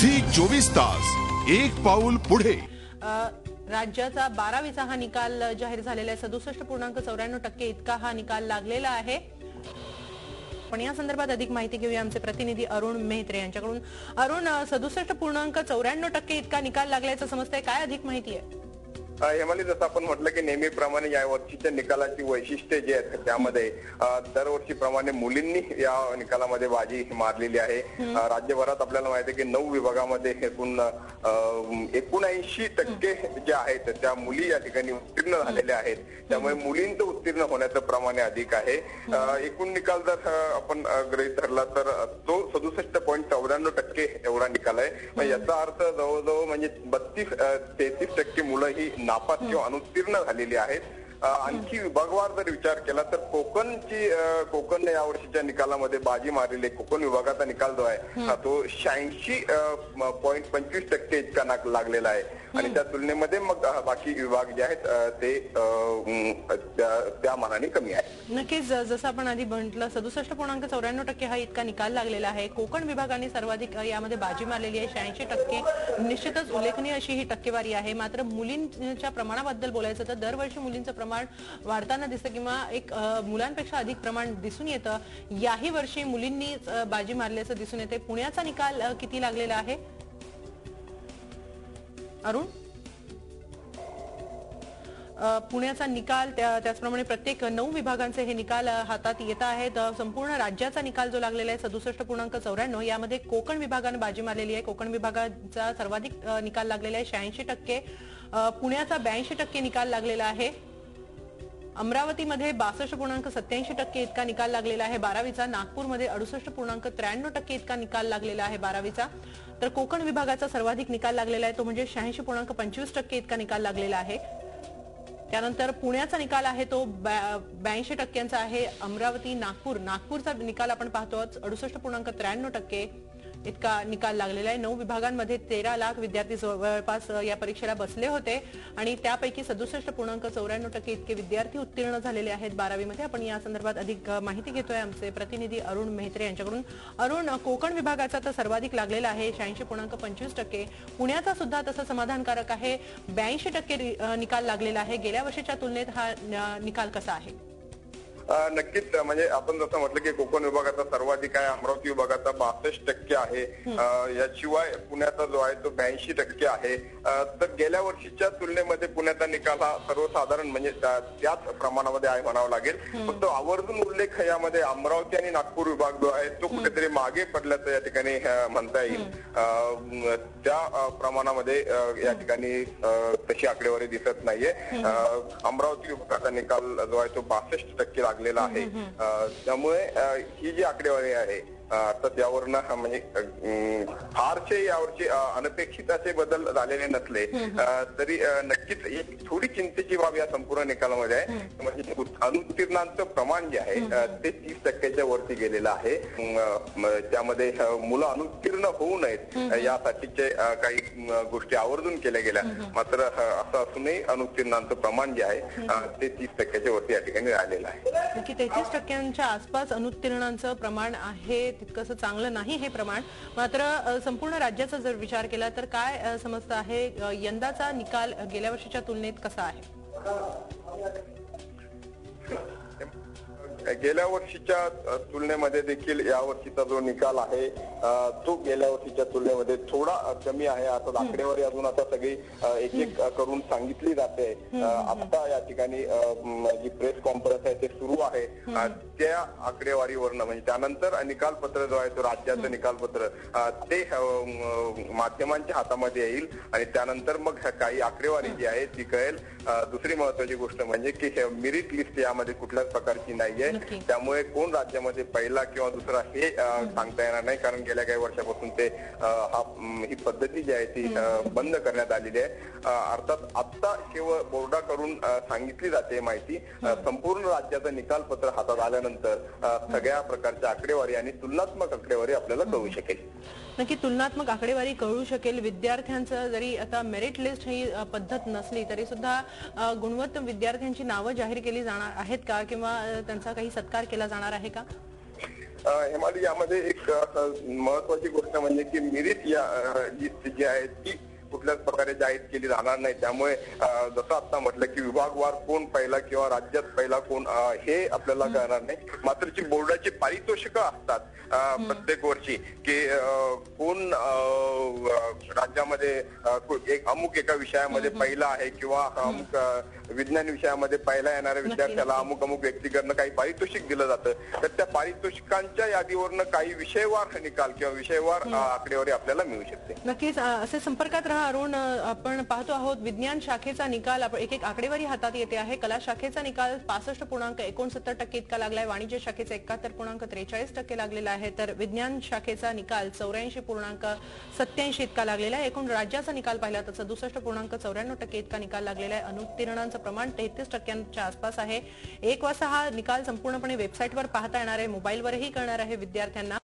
Zee 24 तास एक पाऊल पुढे। राज्याचा 12वीचा हा निकाल जाहीर झालेला आहे। 67.94% इतका हा निकाल लागलेला आहे। पण या संदर्भात अधिक माहिती घेऊया आमचे प्रतिनिधी अरुण मेहत्रे यांच्याकडून। अरुण, 67.94% इतका निकाल लागल्याचं समजतंय, काय अधिक माहिती आहे? हेमाली, जसं आपण म्हटलं की नेहमीप्रमाणे या वर्षीच्या निकालाची वैशिष्ट्ये जी आहेत त्यामध्ये दरवर्षीप्रमाणे मुलींनी या निकालामध्ये बाजी मारलेली आहे। राज्यभरात आपल्याला माहिती आहे की 9 विभागामध्ये एकूण 79% जे आहेत त्या मुली या ठिकाणी उत्तीर्ण झालेल्या आहेत। त्यामुळे मुलींचं उत्तीर्ण होण्याचं प्रमाण अधिक आहे। एकूण निकाल जर आपण गृहीत धरला तर तो 67.94% एवढा निकाल आहे। याचा अर्थ जवळजवळ म्हणजे 32-33% मुलं ही नापास किंवा अनुत्तीर्ण झालेली आहेत। आणखी विभागवार जर विचार केला तर कोकणने या वर्षीच्या निकालामध्ये बाजी मारलेली। कोकण विभागाचा निकाल जो आहे तो 86.25% इतका लागलेला आहे आणि त्या तुलनेमध्ये मग बाकी विभाग जे आहेत ते त्या मानाने कमी आहे। नक्कीच, जसं आपण आधी म्हटलं 67.94% हा इतका निकाल लागलेला आहे। कोकण विभागाने सर्वाधिक यामध्ये बाजी मारलेली आहे, 86%। निश्चितच उल्लेखनीय अशी ही टक्केवारी आहे। मात्र मुलींच्या प्रमाणाबद्दल बोलायचं तर दरवर्षी मुलींचं प्रमाण वाढताना दिसतं किंवा एक मुलांपेक्षा अधिक प्रमाण दिसून येतं। याही वर्षी मुलींनी बाजी मारल्याचं दिसून येते। पुण्याचा निकाल किती लागलेला आहे अरुण? पुण्याचा निकाल त्याचप्रमाणे प्रत्येक 9 विभागांचे हे निकाल हातात येत आहेत। संपूर्ण राज्याचा निकाल जो लागलेला आहे 67.94, यामध्ये कोकण विभागाने बाजी मारलेली आहे। कोकण विभागाचा सर्वाधिक निकाल लागलेला आहे 86%। पुण्याचा 82% निकाल लागलेला आहे। अमरावतीमध्ये 62.87% इतका निकाल लागलेला आहे 12वीचा। नागपूरमध्ये 68.93% इतका निकाल लागलेला आहे 12वीचा। तर कोकण विभागाचा सर्वाधिक निकाल लागलेला आहे तो म्हणजे 86.25% इतका निकाल लागलेला आहे। त्यानंतर पुण्याचा निकाल आहे तो 82% आहे। अमरावती, नागपूरचा निकाल आपण पाहतो 68.93% इतका निकाल लागलेला आहे। 9 विभागांमध्ये 13 लाख विद्यार्थी जवळपास या परीक्षेला बसले होते आणि त्यापैकी 67.94% इतके विद्यार्थी उत्तीर्ण झालेले आहेत 12वीमध्ये। आपण या संदर्भात अधिक माहिती घेतोय आमचे प्रतिनिधी अरुण मेहत्रे यांच्याकडून। अरुण, कोकण विभागाचा तर सर्वाधिक लागलेला आहे 86.25%। पुण्याचा सुद्धा तसं समाधानकारक आहे, 82% निकाल लागलेला आहे। गेल्या वर्षीच्या तुलनेत हा निकाल कसा आहे? नक्कीच, म्हणजे आपण जसं म्हटलं की कोकण विभागाचा सर्वाधिक आहे, अमरावती विभागाचा 62% आहे, याशिवाय पुण्याचा जो आहे तो 82% आहे। तर गेल्या वर्षीच्या तुलनेमध्ये पुण्याचा निकाल हा सर्वसाधारण म्हणजे त्याच प्रमाणामध्ये आहे म्हणावं लागेल। फक्त आवर्जून उल्लेख यामध्ये अमरावती आणि नागपूर विभाग जो आहे तो कुठेतरी मागे पडल्याचं या ठिकाणी म्हणता येईल। त्या प्रमाणामध्ये या ठिकाणी तशी आकडेवारी दिसत नाहीये। अमरावती विभागाचा निकाल जो आहे तो 62% लागलेला आहे। त्यामुळे ही जी आकडेवारी आहे अर्थात यावरनं म्हणजे फारसे यावरचे अनपेक्षित असे बदल झालेले नसले तरी नक्कीच एक थोडी चिंतेची बाब या संपूर्ण निकालामध्ये आहे। म्हणजे अनुत्तीर्णांचं प्रमाण जे आहे ते 30%च्या वरती गेलेलं आहे। त्यामध्ये मुलं अनुत्तीर्ण होऊ नयेत यासाठीचे काही गोष्टी आवर्जून केल्या गेल्या, मात्र असं असूनही अनुत्तीर्णांचं प्रमाण जे आहे ते 30%च्या वरती या ठिकाणी राहिलेलं आहे। 33%च्या आसपास अनुत्तीर्णांचं प्रमाण आहे, तितकंसं चांगलं नाही हे प्रमाण। मात्र संपूर्ण राज्याचा जर विचार केला तर काय समजतं आहे, यंदाचा निकाल गेल्या वर्षीच्या तुलनेत कसा आहे? गेल्या वर्षीच्या तुलनेमध्ये देखील या वर्षीचा जो निकाल आहे तो गेल्या वर्षीच्या तुलनेमध्ये थोडा कमी आहे। आता आकडेवारी अजून आता सगळी एक एक करून सांगितली जाते। आता या ठिकाणी जी प्रेस कॉन्फरन्स आहे ते सुरू आहे, त्या आकडेवारीवरनं म्हणजे त्यानंतर निकालपत्र जो आहे तो राज्याचं निकालपत्र ते माध्यमांच्या हातामध्ये येईल आणि त्यानंतर मग काही आकडेवारी जी आहे ती कळेल। दुसरी महत्वाची गोष्ट म्हणजे की मेरिट लिस्ट यामध्ये कुठल्याच प्रकारची नाहीये, त्यामुळे कोण राज्यामध्ये पहिला किंवा दुसरा हे सांगता येणार नाही, कारण गेल्या काही वर्षापासून ते ही पद्धती जी आहे ती बंद करण्यात आलेली आहे। अर्थात आता केवळ बोर्डाकडून सांगितली जाते माहिती, संपूर्ण राज्याचं निकालपत्र हातात आल्यानंतर सगळ्या प्रकारच्या आकडेवारी आणि तुलनात्मक आकडेवारी आपल्याला कळू शकेल। नक्की तुलनात्मक आकडेवारी कळू शकेल। विद्यार्थ्यांचं जरी आता मेरिट लिस्ट ही पद्धत नसली तरी सुद्धा गुणवंत विद्यार्थ्यांची नावं जाहीर केली जाणार आहेत का किंवा त्यांचा काही सत्कार केला जाणार आहे का? हेमाली, यामध्ये एक महत्वाची गोष्ट म्हणजे की मेरिट या जी आहे ती कुठल्याच प्रकारे जाहीर केली जाणार नाही. त्यामुळे जसं आता म्हटलं की विभागवार कोण पहिला किंवा राज्यात पहिला कोण हे आपल्याला कळणार नाही. मात्र जी बोर्डाची पारितोषिकं असतात प्रत्येक वर्षी की कोण राज्यामध्ये एक अमुक एका विषयामध्ये पहिला आहे किंवा अमुक विज्ञान विषयामध्ये पहिला येणाऱ्या विद्यार्थ्याला अमुक व्यक्तीकडनं काही पारितोषिक दिलं जातं. तर त्या पारितोषिकांच्या यादीवरनं काही विषयवार निकाल किंवा विषयवार आकडेवारी आपल्याला मिळू शकते. नक्कीच असे संपर्कात राहा अरुण. आपण पाहतो आहोत विज्ञान शाखेचा निकाल एक आकडेवारी हातात येते आहे. कला शाखेचा निकाल 65.69% इतका लागलाय. वाणिज्य शाखेचा 71.43% लागलेला आहे. तर विज्ञान शाखेचा निकाल 84.87 इतका लागलेला आहे. एकूण राज्याचा निकाल पाहिला तर 67.94% इतका निकाल लागलेला आहे. अनुत्तीर्णांचं प्रमाण 33% आसपास आहे. 1 वाजता हा निकाल संपूर्णपणे वेबसाईटवर पाहता येणार आहे. मोबाईलवरही कळणार आहे विद्यार्थ्यांना.